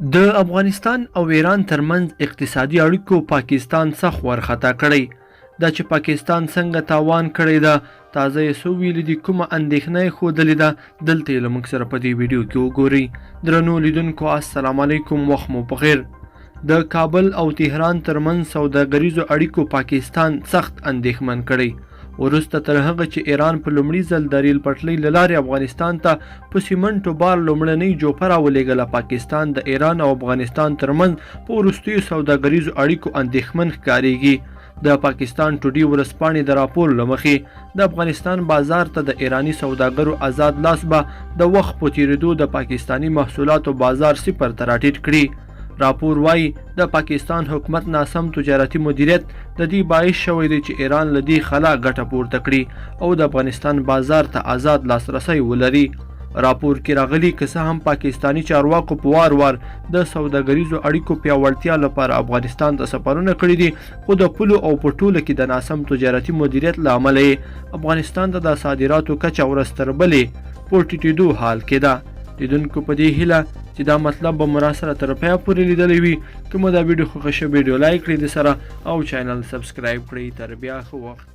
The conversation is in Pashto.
د افغانستان او ایران ترمنځ اقتصادي اړیکو پاکستان سخت ورخطا کړی دا چې پاکستان څنګه تاوان کړی ده تازه یې څه ویلي دي کومه اندېښنه یې ښودلې ده دلته یې له موږ سره په دې ویډیو کې وګورئ درنو لیدونکو السلام علیکم وخت مو بخیر د کابل او تهران ترمنځ سوداګریزو اړیکو پاکستان سخت اندېښمن کړی وروسته تر هغه چې ایران په لومړي ځل د ریل پټلۍ له لارې افغانستان ته په سیمنټو بار لومړنۍ جوپه راولېږله پاکستان د ایران او افغانستان ترمنځ په وروستیو سوداګریزو اړیکو اندېښمن ښکارېږي د پاکستان ټوډي ورځپاڼې د راپور له مخې د افغانستان بازار ته د ایراني سوداګرو آزاد لاس به د وخت په تېرېدو د پاکستاني محصولاتو بازار صفر ته راټیټ کړي راپور وایي د پاکستان حکومت ناسم تجارتي مدیریت د دې باعث شوی دی چې ایران له دې خلا ګټه پورته کړي او د افغانستان بازار ته آزاد لاسرسی ولري راپور کې راغلي که څه هم پاکستاني چارواکو په وار وار د سوداګریزو اړیکو پیاوړتیا لپاره افغانستان ته سفرونه کړي دي خو د پولو او په ټوله کې د ناسم تجارتي مدیریت له امله افغانستان ته د صادراتو کچه ورځ تر بلې په ټیټېدو حال کې ده لیدونکو په دې هیله چې دا مطلب به مو راسره تر پایه پورې لیدلی وي که مو دا ویډیو خوښه شوې ویډیو لایک کړئ د سره او چینل سبسکرایب کړئ تر بیا ښه وخت